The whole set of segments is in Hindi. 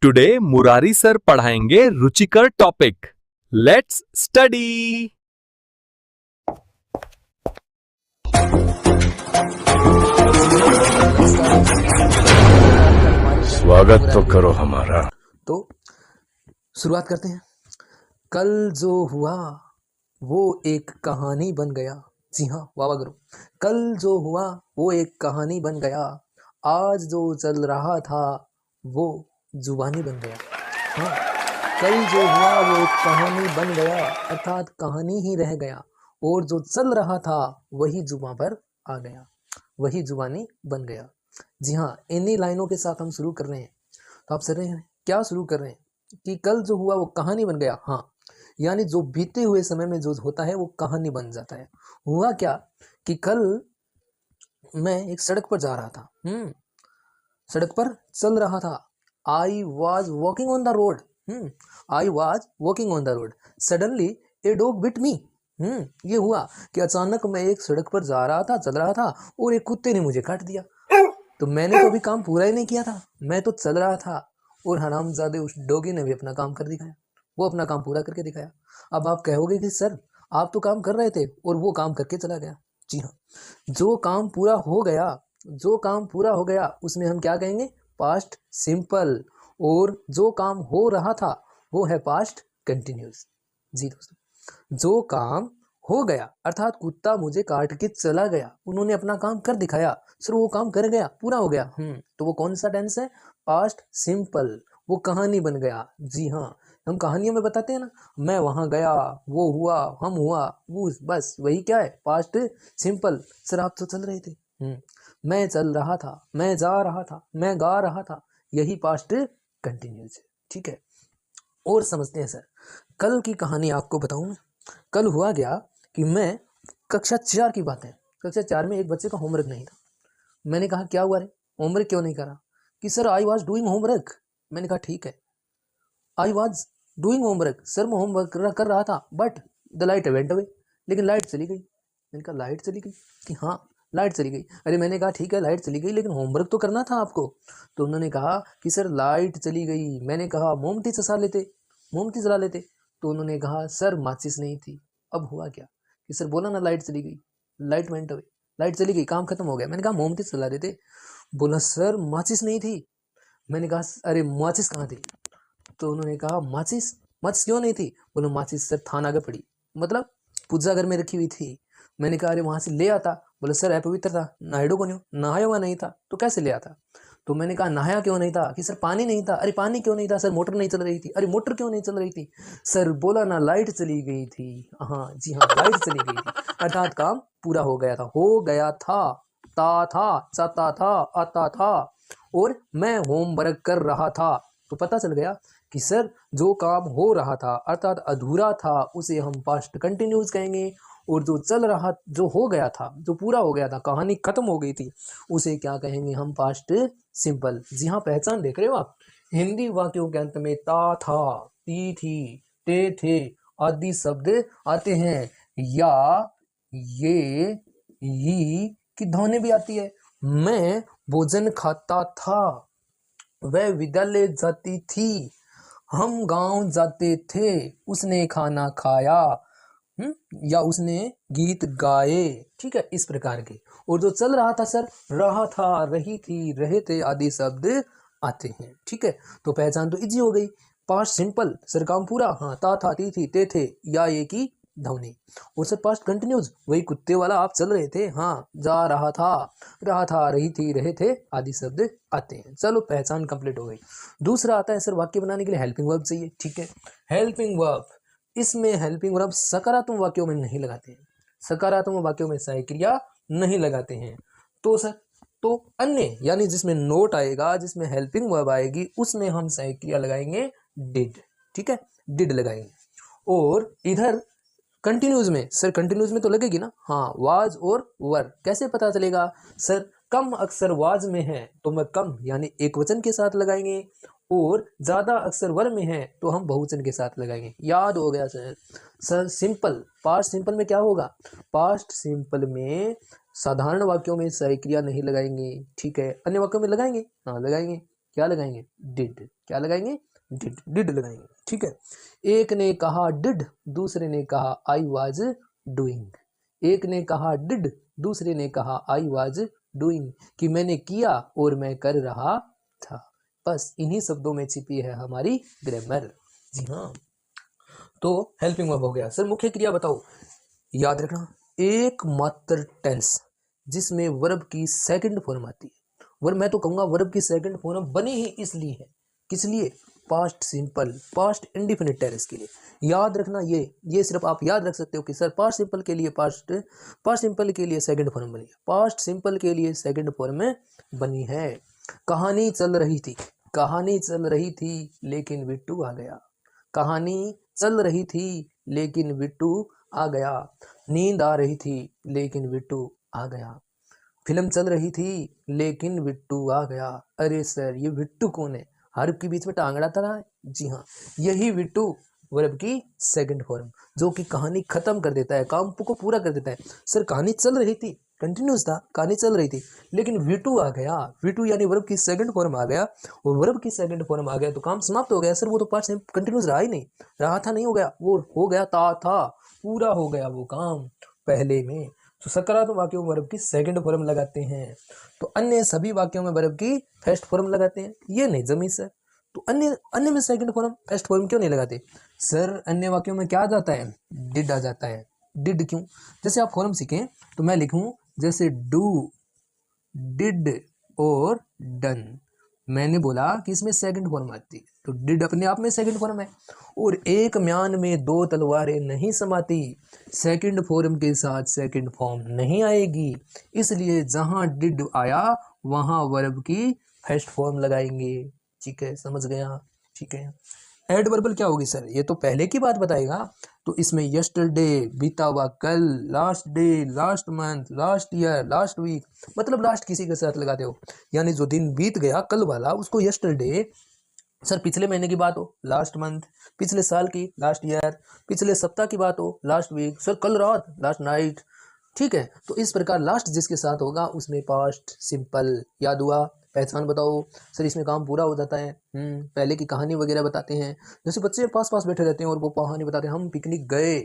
टुडे मुरारी सर पढ़ाएंगे रुचिकर टॉपिक। Let's study. स्वागत तो करो हमारा। तो शुरुआत करते हैं। कल जो हुआ वो एक कहानी बन गया। जी हाँ, वाह वाह करो। कल जो हुआ वो एक कहानी बन गया, आज जो चल रहा था वो जुबानी बन गया। हाँ, कल जो हुआ वो एक कहानी बन गया, अर्थात कहानी ही रह गया, और जो चल रहा था वही जुबां पर आ गया, वही जुबानी बन गया। जी हाँ, इन्हीं लाइनों के साथ हम शुरू कर रहे हैं। तो आप सर क्या शुरू कर रहे हैं कि कल जो हुआ वो कहानी बन गया। हाँ, यानी जो बीते हुए समय में जो होता है वो कहानी बन जाता है। हुआ क्या कि कल मैं एक सड़क पर जा रहा था, सड़क पर चल रहा था। I was walking on the road, I was walking on the road, suddenly a dog bit me. ये हुआ कि अचानक मैं एक सड़क पर जा रहा था, चल रहा था, और एक कुत्ते ने मुझे काट दिया। तो मैंने तो अभी काम पूरा ही नहीं किया था, मैं तो चल रहा था, और हरामजादे उस डॉगी ने भी अपना काम कर दिखाया, वो अपना काम पूरा करके दिखाया। अब आप कहोगे कि सर आप तो काम कर रहे थे और वो काम करके चला गया। जी हाँ, जो काम पूरा हो गया, जो काम पूरा हो गया उसमें हम क्या कहेंगे? Past simple. और जो काम हो रहा था वो है पास्ट कंटिन्यूस। जी दोस्तों, जो काम हो गया अर्थात कुत्ता मुझे काट के चला गया, उन्होंने अपना काम कर दिखाया, सर वो काम कर गया, पूरा हो गया। तो वो कौन सा टेंस है? Past simple. वो कहानी बन गया। जी हाँ, हम कहानियों में बताते हैं ना, मैं वहां गया, वो हुआ, हम हुआ, वो, बस वही क्या है? Past simple. सर आप तो चल रहे थे, मैं चल रहा था, मैं जा रहा था, मैं गा रहा था, यही पास्ट कंटिन्यूस है। ठीक है, और समझते हैं। सर कल की कहानी आपको बताऊं। कल हुआ गया कि मैं कक्षा 4 की बात है, कक्षा 4 में एक बच्चे का होमवर्क नहीं था। मैंने कहा क्या हुआ रे, होमवर्क क्यों नहीं करा? कि sir I was doing homework. मैंने कहा ठीक है, I was doing homework, sir मैं होमवर्क कर रहा था, but the light went away, लेकिन लाइट चली गई। मैंने कहा लाइट चली गई? कि हाँ लाइट चली गई। अरे मैंने कहा ठीक है लाइट चली गई, लेकिन होमवर्क तो करना था आपको। तो उन्होंने कहा कि सर लाइट चली गई। मैंने कहा मोमबत्ती चसा लेते, मोमबत्ती जला लेते। तो उन्होंने कहा सर माचिस नहीं थी। अब हुआ क्या कि सर बोला ना लाइट चली गई, लाइट वेंट अवे, लाइट चली गई, काम खत्म हो गया। मैंने कहा मोमबत्ती चला देते। बोला सर माचिस नहीं थी। मैंने कहा अरे माचिस कहाँ थी? तो उन्होंने कहा माचिस, माचिस क्यों नहीं थी? बोलो माचिस सर थाना के पड़ी, मतलब पूजा घर में रखी हुई थी। मैंने कहा अरे वहां से ले आता। बोले सर अपवित्र था, नहायडो को नहीं, नहाया हुआ नहीं था, तो कैसे ले आता? तो मैंने कहा नहाया क्यों नहीं था? कि सर पानी नहीं था। अरे पानी क्यों नहीं था? सर मोटर नहीं चल रही थी। अरे मोटर क्यों नहीं चल रही थी? सर बोला ना लाइट चली गई थी। हाँ जी हाँ, लाइट चली गई थी, अर्थात काम पूरा हो गया था, हो गया था, था, चाहता था, आता था, और मैं होमवर्क कर रहा था। तो पता चल गया कि सर जो काम हो रहा था अर्थात अधूरा था उसे हम पास्ट कंटिन्यूस कहेंगे, और जो चल रहा, जो हो गया था, जो पूरा हो गया था, कहानी खत्म हो गई थी, उसे क्या कहेंगे हम? Past simple. जी हाँ, पहचान देख रहे हो आप? हिंदी वाक्यों के अंत में ता था, ती थी, ते थे आदि शब्द आते हैं, या ये, ही की ध्वनि भी आती है। मैं भोजन खाता था, वह विद्यालय जाती थी, हम गांव जाते थे, उसने खाना खाया, या उसने गीत गाए। ठीक है, इस प्रकार के। और जो चल रहा था सर, रहा था, रही थी, रहे थे आदि शब्द आते हैं। ठीक है, तो पहचान तो इजी हो गई। पास्ट सिंपल, सर काम पूरा, हाँ, ता था, ती थी, ते थे, या ये की ध्वनि। और सर पास्ट कंटिन्यूस, वही कुत्ते वाला, आप चल रहे थे, हाँ, जा रहा था, रही थी, रहे थे आदि शब्द आते हैं। चलो पहचान कंप्लीट हो गई। दूसरा आता है सर वाक्य बनाने के लिए हेल्पिंग वर्ब चाहिए। ठीक है, हेल्पिंग वर्ब, इसमें हेल्पिंग वर्ब सकारात्मक वाक्यों में नहीं लगाते हैं, सकारात्मक वाक्यों में सहायक क्रिया नहीं लगाते हैं। तो सर, तो अन्य यानी जिसमें नोट आएगा, जिसमें हेल्पिंग वर्ब आएगी, उसमें हम सहायक क्रिया लगाएंगे डिड। ठीक है, डिड लगाएंगे। और इधर कंटिन्यूज में, सर कंटिन्यूज में तो लगेगी ना, हाँ, वाज और वर। कैसे पता चलेगा? सर कम अक्षर वाज में है तो मैं कम यानी एक वचन के साथ लगाएंगे, और ज्यादा अक्षर वर में है तो हम बहुवचन के साथ लगाएंगे। याद हो गया sir? Sir simple, past simple में क्या होगा? पास्ट सिंपल में साधारण वाक्यों में सहायक क्रिया नहीं लगाएंगे। ठीक है, अन्य वाक्यों में लगाएंगे, हाँ लगाएंगे। क्या लगाएंगे, डिड। क्या लगाएंगे, डिड, डिड लगाएंगे। ठीक है, एक ने कहा डिड, दूसरे ने कहा आई वाज डूइंग। एक ने कहा डिड, दूसरे ने कहा आई वाज डूइंग, कि मैंने किया और मैं कर रहा था। बस इन्हीं शब्दों में छिपी है हमारी ग्रामर। जी हाँ, तो हेल्पिंग वर्ब हो गया। सर मुख्य क्रिया बताओ। याद रखना, एकमात्र टेंस जिसमें वर्ब की सेकंड फॉर्म आती है। वर्ब, मैं तो कहूंगा वर्ब की सेकंड फॉर्म बनी ही इसलिए है, किस लिए, past simple, past indefinite tense के लिए। याद रखना, ये सिर्फ आप याद रख सकते हो कि सर पास्ट सिंपल के लिए पास्ट सिंपल के लिए सेकंड फॉर्म बनी है, पास्ट सिंपल के लिए सेकंड फॉर्म बनी है। कहानी चल रही थी, कहानी चल रही थी लेकिन बिट्टू आ गया। कहानी चल रही थी लेकिन बिट्टू आ गया। नींद आ रही थी लेकिन बिट्टू आ गया। फिल्म चल रही थी लेकिन बिट्टू आ गया। अरे सर ये बिट्टू कौन है, हर्फ के बीच में टांग अड़ाता रहा है। जी हाँ, यही बिट्टू वर्ब की सेकंड फॉर्म, जो कि कहानी खत्म कर देता है, काम को पूरा कर देता है। सर कहानी चल रही थी, कंटिन्यूस था, कहानी चल रही थी, लेकिन वीटू आ गया। वीटू यानी वर्ब की सेकंड फॉर्म आ गया, और वर्ब की सेकंड फॉर्म आ गया तो काम समाप्त हो गया। सर वो तो पास्ट कंटिन्यूस रहा ही नहीं, रहा था नहीं हो गया, वो हो गया था, पूरा हो गया वो काम पहले में। तो सकारात्मक वाक्यों में वर्ब की सेकंड फॉर्म लगाते हैं, तो अन्य सभी वाक्यों में वर्ब की फर्स्ट फॉर्म लगाते हैं। ये नहीं जमी सर, तो अन्य में सेकंड फॉर्म फर्स्ट फॉर्म क्यों नहीं लगाते? सर अन्य वाक्यों में क्या आ जाता है, डिड आ जाता है। डिड क्यों? जैसे आप फॉर्म सीखें तो मैं लिखूं जैसे डू, डिड और डन। मैंने बोला कि इसमें सेकंड फॉर्म आती है, तो डिड अपने आप में सेकंड फॉर्म है। और एक म्यान में दो तलवारें नहीं समाती, सेकंड फॉर्म के साथ सेकंड फॉर्म नहीं आएगी, इसलिए जहां डिड आया वहां वर्ब की फर्स्ट फॉर्म लगाएंगे। ठीक है, समझ गया? ठीक है, एडवर्बल क्या होगी सर, ये तो पहले की बात बताएगा। तो इसमें यस्टरडे बीता हुआ कल, last day, last month, last year, last week, मतलब लास्ट किसी के साथ लगाते हो, यानी जो दिन बीत गया कल वाला उसको यस्टरडे। सर पिछले महीने की बात हो, लास्ट मंथ, पिछले साल की, लास्ट ईयर, पिछले सप्ताह की बात हो, लास्ट वीक, सर कल रात, लास्ट नाइट। ठीक है, तो इस प्रकार लास्ट जिसके साथ होगा उसमें पास्ट सिंपल। याद हुआ? पहचान बताओ। सर इसमें काम पूरा हो जाता है। पहले की कहानी वगैरह बताते हैं, जैसे बच्चे पास पास बैठे रहते हैं और वो कहानी बताते हैं, हम पिकनिक गए,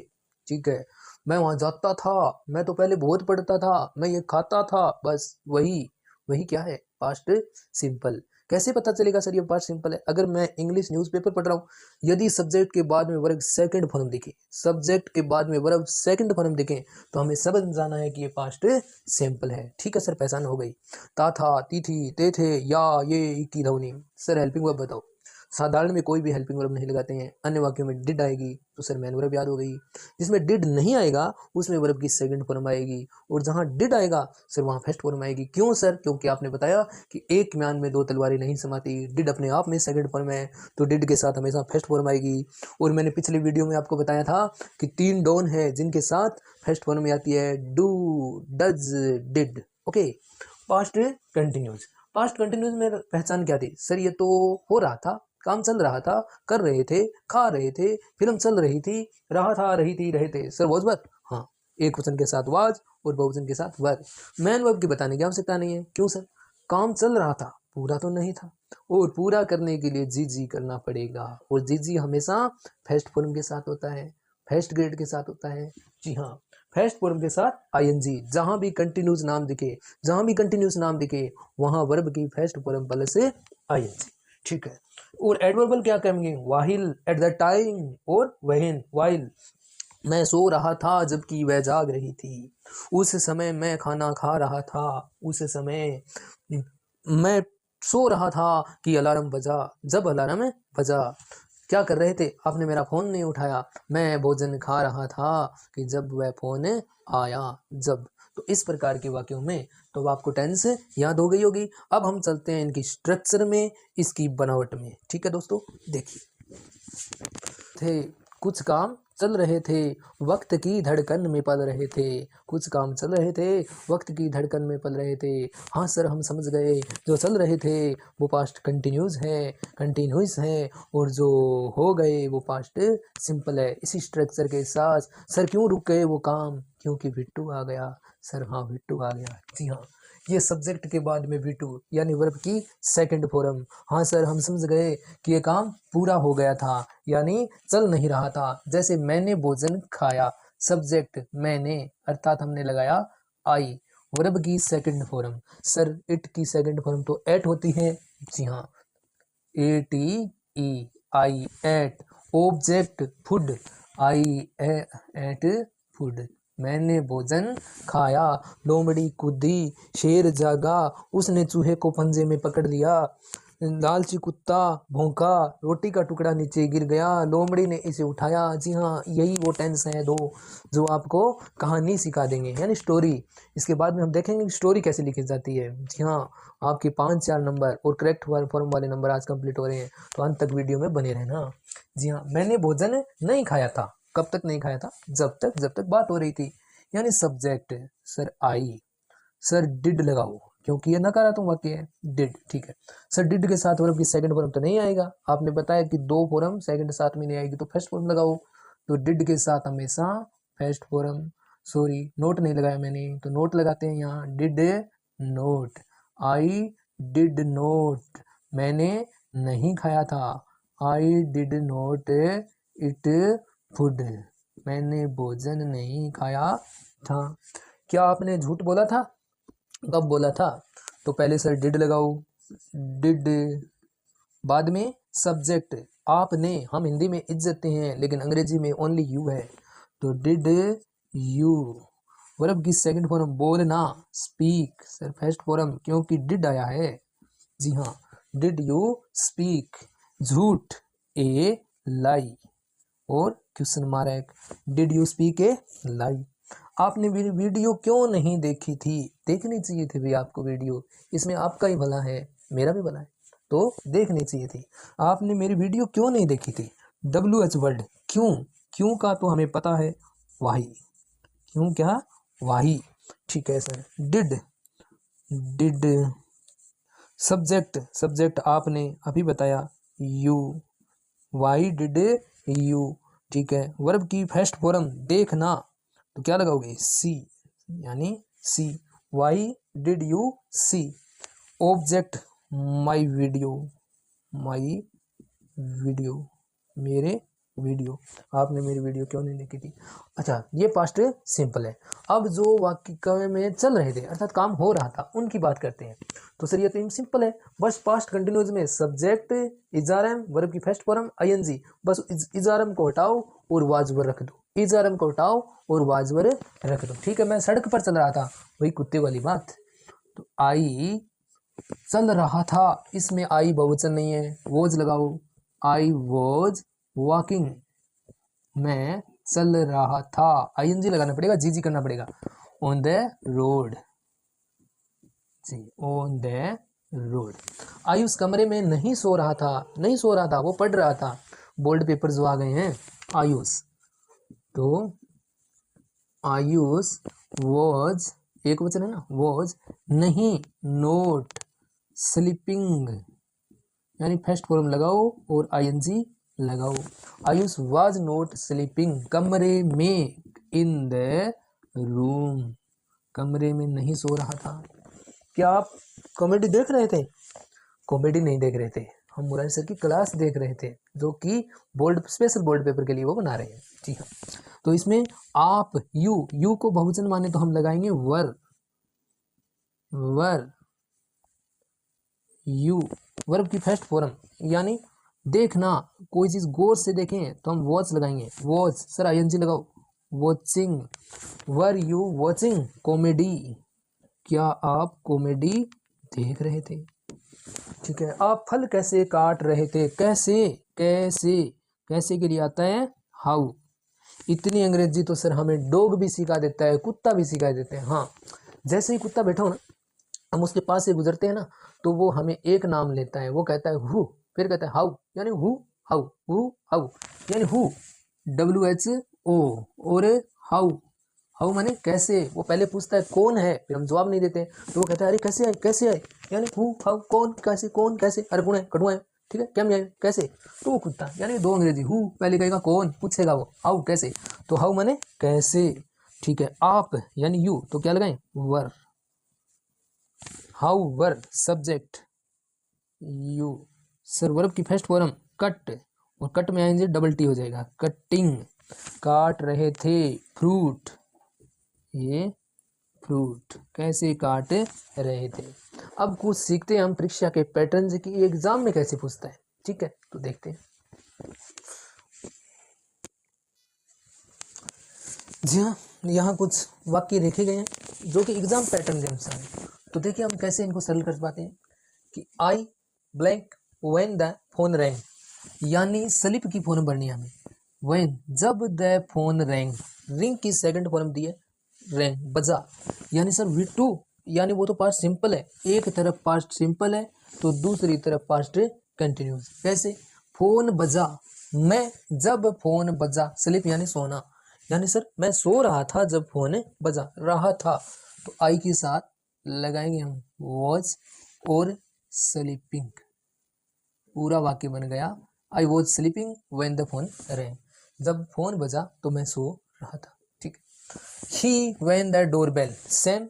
ठीक है, मैं वहां जाता था, मैं तो पहले बहुत पढ़ता था, मैं ये खाता था, बस वही वही क्या है, पास्ट सिंपल। कैसे पता चलेगा सर ये पास्ट सिंपल है? अगर मैं इंग्लिश न्यूज़पेपर पढ़ रहा हूँ, यदि सब्जेक्ट के बाद में वर्ब सेकंड फॉर्म दिखे, सब्जेक्ट के बाद में वर्ब सेकंड फॉर्म दिखे, तो हमें समझ जाना है कि ये पास्ट सिंपल है। ठीक है सर, पहचान हो गई। ता था, ती थी, ते थे, या, ये, की ध्वनि। सर हेल्पिंग वर्ब बताओ। साधारण में कोई भी हेल्पिंग वर्ब नहीं लगाते हैं, अन्य वाक्यों में डिड आएगी, तो सर मैन वर्ब याद हो गई। जिसमें डिड नहीं आएगा उसमें वर्ब की सेकंड फॉर्म आएगी, और जहां डिड आएगा सर वहां फर्स्ट फॉर्म आएगी। क्यों सर? क्योंकि आपने बताया कि एक म्यान में दो तलवारें नहीं समाती, डिड अपने आप में सेकंड फॉर्म है, तो डिड के साथ हमेशा फर्स्ट फॉर्म आएगी। और मैंने पिछले वीडियो में आपको बताया था कि 3 डॉन है जिनके साथ फर्स्ट फॉर्म में आती है, do, does, did. Okay, past continuous. Past continuous में पहचान क्या थी सर? ये तो हो रहा था, काम चल रहा था, कर रहे थे, खा रहे थे, फिल्म चल रही थी, रहा था, रही थी, रहे थे। सर वॉज वर्ब, हाँ, एक वचन के साथ वाज और बहुवचन के साथ वर। मैन वर्ब की बताने की आवश्यकता नहीं है। क्यों सर? काम चल रहा था, पूरा तो नहीं था, और पूरा करने के लिए जी जी करना पड़ेगा, और जी जी हमेशा फर्स्ट फॉर्म के साथ होता है, फर्स्ट ग्रेड के साथ होता है। जी हाँ, फर्स्ट फॉर्म के साथ आईएनजी। जहां भी कंटिन्यूस नाम दिखे, जहां भी कंटिन्यूस नाम दिखे वहां वर्ब की फर्स्ट फॉर्म प्लस से आईएनजी। ठीक है, और एडवर्बल क्या कहेंगे? वाहिल, एट द टाइम, और वहीन, वाइल। मैं सो रहा था जबकि वह जाग रही थी, उस समय मैं खाना खा रहा था, उस समय मैं सो रहा था कि अलार्म बजा, जब अलार्म बजा। क्या कर रहे थे? आपने मेरा फ़ोन नहीं उठाया। मैं भोजन खा रहा था कि जब वह फ़ोन आया, जब। तो इस प्रकार के वाक्यों में तो अब आपको टेंस याद हो गई होगी। अब हम चलते हैं इनकी स्ट्रक्चर में, इसकी बनावट में। ठीक है दोस्तों, देखिए, थे कुछ काम चल रहे थे, वक्त की धड़कन में पल रहे थे। कुछ काम चल रहे थे, वक्त की धड़कन में पल रहे थे। हाँ सर, हम समझ गए, जो चल रहे थे वो पास्ट कंटिन्यूस है, और जो हो गए वो पास्ट सिंपल है। इसी स्ट्रक्चर के साथ सर क्यों रुक गए वो काम? क्योंकि बिट्टू आ गया। सर हाँ, बिट्टू आ गया। जी हाँ, ये सब्जेक्ट के बाद में V2 यानी वर्ब की सेकंड फॉर्म। हाँ सर हम समझ गए कि ये काम पूरा हो गया था यानी चल नहीं रहा था। जैसे मैंने भोजन खाया, सब्जेक्ट मैंने अर्थात हमने लगाया आई, वर्ब की सेकंड फॉर्म। सर इट की सेकंड फॉर्म तो एट होती है। जी हाँ, ATE आई एट। ऑब्जेक्ट फूड, आई एट फूड। मैंने भोजन खाया, लोमड़ी कूदी, शेर जागा, उसने चूहे को पंजे में पकड़ लिया, लालची कुत्ता भौंका, रोटी का टुकड़ा नीचे गिर गया, लोमड़ी ने इसे उठाया। जी हाँ, यही वो टेंस है दो जो आपको कहानी सिखा देंगे यानी स्टोरी। इसके बाद में हम देखेंगे कि स्टोरी कैसे लिखी जाती है। जी हाँ, आपके 5-4 नंबर और करेक्ट फॉर्म वाले नंबर आज कंप्लीट हो रहे हैं, तो अंत तक वीडियो में बने रहना। जी हाँ, मैंने भोजन नहीं खाया था, कब तक नहीं खाया था? जब तक बात हो रही थी यानी subject. Sir I, sir did लगाओ क्योंकि ये नकारात्मक वाक्य है, डिड। ठीक है सर, डिड के साथ वर्ब की सेकंड फॉर्म तो नहीं आएगा। आपने बताया कि दो फॉर्म सेकंड साथ में नहीं आएगी तो फर्स्ट फॉर्म लगाओ। तो डिड के साथ हमेशा फर्स्ट फॉर्म, सॉरी नोट नहीं लगाया मैंने, तो नोट लगाते हैं यहाँ, did note. I did note, मैंने नहीं खाया था, I did note it food, मैंने भोजन नहीं खाया था। क्या आपने झूठ बोला था? कब बोला था? तो पहले सर डिड लगाओ, डिड। बाद में सब्जेक्ट आपने, हम हिंदी में इज्जत हैं लेकिन अंग्रेजी में ओनली यू है, तो डिड यू। वर्ब की सेकंड फॉर्म बोलना, स्पीक। सर फर्स्ट फॉर्म क्योंकि डिड आया है। जी हाँ, डिड यू स्पीक। झूठ, ए लाई, और question mark, did you speak a lie. आपने वीडियो क्यों नहीं देखी थी? देखनी चाहिए थी भाई आपको वीडियो, इसमें आपका ही भला है मेरा भी भला है, तो देखनी चाहिए थी। आपने मेरी वीडियो क्यों नहीं देखी थी? WH वर्ड, क्यों। क्यों का तो हमें पता है, वाही। क्यों क्या? वाही। ठीक है सर, डिड डिड। सब्जेक्ट आपने अभी बताया यू, वाई डिड यू। ठीक है, वर्ब की फर्स्ट फॉर्म देखना, तो क्या लगाओगे? सी, यानी see, why did you see. Object my video, my video, मेरे वीडियो। आपने मेरी वीडियो क्यों नहीं देखी थी? अच्छा, ये पास्ट सिंपल है। अब जो वाक्य में चल रहे थे अर्थात काम हो रहा था उनकी बात करते हैं। तो सर ये तो सिंपल है, बस पास्ट कंटिन्यूस में सब्जेक्ट इजारम, वर्ब की फर्स्ट फॉर्म ING, बस इजारम को हटाओ और वाजवर रख दो, इजारम को हटाओ और वाजवर रख दो। ठीक है, मैं सड़क पर चल रहा था, वही कुत्ते वाली बात। तो आई चल रहा था, इसमें आई बहुवचन नहीं है, वॉज लगाओ, आई वॉज वॉकिंग, मैं चल रहा था, ING लगाना पड़ेगा, जी करना पड़ेगा, ऑन द रोड। जी, ऑन द रोड। आयुष कमरे में नहीं सो रहा था, नहीं सो रहा था, वो पढ़ रहा था। बोल्ड पेपर जो आ गए हैं, आयुष, तो आयुष वॉज, एक वचन है ना, वॉज नहीं, नोट स्लीपिंग, यानी फर्स्ट फॉर्म लगाओ और ING लगाओ। आयुष वाज नॉट स्लीपिंग, कमरे में, इन द रूम, कमरे में नहीं सो रहा था। क्या आप कॉमेडी देख रहे थे? कॉमेडी नहीं देख रहे थे, हम मुरारी सर की क्लास देख रहे थे जो कि बोल्ड स्पेशल बोल्ड पेपर के लिए वो बना रहे हैं। जी हाँ, तो इसमें आप यू को बहुवचन माने तो हम लगाएंगे वर, वर यू। वर्ब की फर्स्ट फॉर्म यानी देखना, कोई चीज गौर से देखें तो हम वॉच लगाएंगे, वॉच। सर ING लगाओ, watching. Were you watching comedy, क्या आप कॉमेडी देख रहे थे? ठीक है, आप फल कैसे काट रहे थे? कैसे, कैसे, कैसे के लिए आता है हाउ। इतनी अंग्रेजी तो सर हमें डॉग भी सिखा देता है, कुत्ता भी सिखा देते हैं। हाँ, जैसे ही कुत्ता बैठा हो ना, हम उसके पास से गुजरते हैं ना, तो वो हमें एक नाम लेता है, वो कहता है हु, फिर कहता है हाउ, यानी हु हाउ, हु हाउ, यानी हु WHO, और हाउ, हाउ माने कैसे। वो पहले पूछता है कौन है, फिर हम जवाब नहीं देते, तो वो कहता है अरे कैसे आए, कैसे आए, यानी हु हाउ, कौन कैसे, कौन कैसे, अरे कौन है, कटुआ है, ठीक है, क्या आए, कैसे। तो वो कुत्ता, यानी दो अंग्रेजी, हु पहले कहेगा कौन, पूछेगा वो हाउ कैसे, तो हाउ माने कैसे। ठीक है, आप यानी यू, तो क्या लगाएं where, how verb subject you. Sir verb की फर्स्ट फॉर्म कट, और कट में आएंगे डबल टी हो जाएगा, कटिंग। काट रहे थे फ्रूट, ये फ्रूट कैसे काट रहे थे। अब कुछ सीखते हैं हम परीक्षा के पैटर्न से कि एग्जाम में कैसे पूछता है। ठीक है, तो देखते हैं। जी हाँ, यहाँ कुछ वाक्य लिखे गए हैं जो कि एग्जाम पैटर्न के अनुसार है। तो देखिए हम कैसे इनको सरल कर पाते हैं कि आई blank when the phone wrong, यानी स्लिप की फॉर्म भरनी है हमें। व्हेन जब द फोन रैंग, रिंग की सेकंड फॉर्म दी है रैंग, बजा। यानी सर V2, यानी वो तो पास्ट सिंपल है, एक तरफ पास्ट सिंपल है तो दूसरी तरफ पास्ट कंटिन्यूस। कैसे, फोन बजा, मैं जब फोन बजा, स्लिप यानी सोना, यानी सर मैं सो रहा था जब फोन बजा रहा था, तो आई के साथ लगाएंगे हम वॉज और स्लीपिंग। पूरा वाक्य बन गया, I was sleeping when the phone rang, जब फोन बजा तो मैं सो रहा था। ठीक है। He when the door bell, same,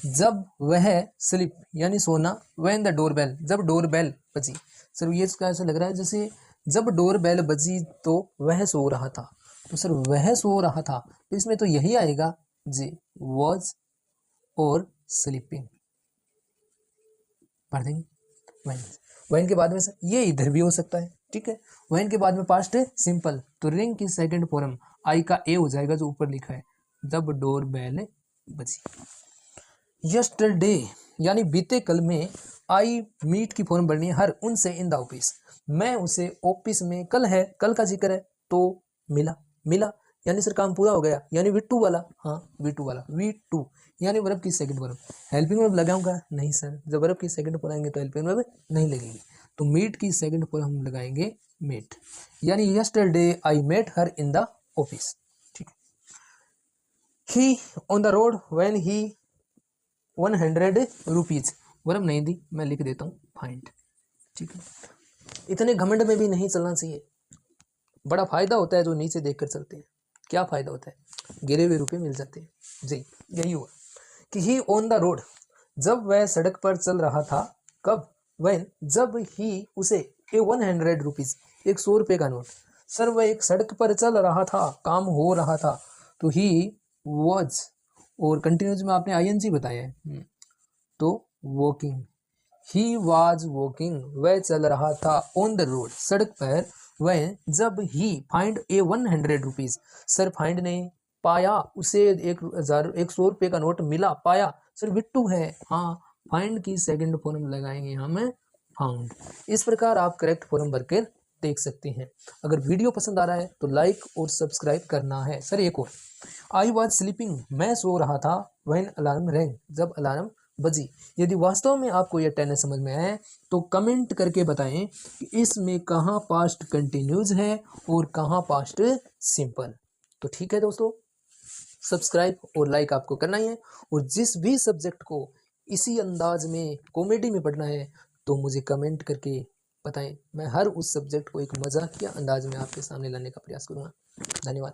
जब वह स्लिप यानी सोना, व्हेन द डोर बेल, जब डोर बेल बजी। सर ये कैसा लग रहा है, जैसे जब डोर बेल बजी तो वह सो रहा था, तो सर वह सो रहा था, तो इसमें तो यही आएगा जी, वॉज और स्लीपिंग। पढ़ देंगे व्हेन, व्हेन के बाद में सर ये इधर भी हो सकता है। ठीक है, व्हेन के बाद में पास्ट है सिंपल, तो रिंग की सेकंड फॉर्म आई का ए हो जाएगा जो ऊपर लिखा है, जब डोर बेल बजी। यस्टरडे यानी बीते कल में, आई मीट की फॉर्म बढ़नी है हर उनसे इन द ऑफिस, मैं उसे ऑफिस में, कल है, कल का जिक्र है तो मिला, मिला यानी सर काम पूरा हो गया, यानी V2 वाला, हाँ V2 वाला, V2 यानी वर्ब की सेकंड वर्ब। हेल्पिंग वर्ब लगाऊंगा नहीं सर, जब वर्ब की सेकंड वर्ब लगाएंगे तो हेल्पिंग वर्ब नहीं लगेगी, तो मीट की सेकंड वर्ब हम लगाएंगे मेट, यानी yesterday I met her in the office. ठीक है। He on the road when he 100 rupees, verb नहीं दी, मैं लिख देता हूँ फाइंड। ठीक है, इतने घमंड में भी नहीं चलना चाहिए, बड़ा फायदा होता है जो नीचे देखकर चलते हैं। क्या फायदा होता है, गिरे हुए रुपए मिल जाते हैं जी। यही हुआ कि ही ऑन द रोड, जब वह सड़क पर चल रहा था, कब, व्हेन जब ही उसे 100 रुपीज, 100 रुपये का नोट, सर वह एक सड़क पर चल रहा था, काम हो रहा था, तो ही वॉज, और कंटिन्यूस में आपने ING बताया है, तो वॉकिंग, ही वॉज वॉकिंग, वह चल रहा था, ऑन द रोड सड़क पर, वह जब ही फाइंड 100 रुपीज, सर फाइंड ने पाया, उसे 100 रुपये का नोट मिला, पाया, सर V2 है, हाँ फाइंड की सेकंड फॉर्म लगाएंगे हम फाउंड। इस प्रकार आप करेक्ट फॉर्म भरकर देख सकते हैं। अगर वीडियो पसंद आ रहा है तो लाइक और सब्सक्राइब करना है। सर एक और, आई वॉज स्लीपिंग, मैं सो रहा था, व्हेन अलार्म रैंग, जब अलार्म बजी। यदि वास्तव में आपको यह टेंस समझ में आए तो कमेंट करके बताएं कि इसमें कहाँ पास्ट कंटिन्यूज है और कहाँ पास्ट सिंपल। तो ठीक है दोस्तों, सब्सक्राइब और लाइक आपको करना ही है, और जिस भी सब्जेक्ट को इसी अंदाज में कॉमेडी में पढ़ना है तो मुझे कमेंट करके बताएं, मैं हर उस सब्जेक्ट को एक मजाकिया अंदाज में आपके सामने लाने का प्रयास करूँगा। धन्यवाद।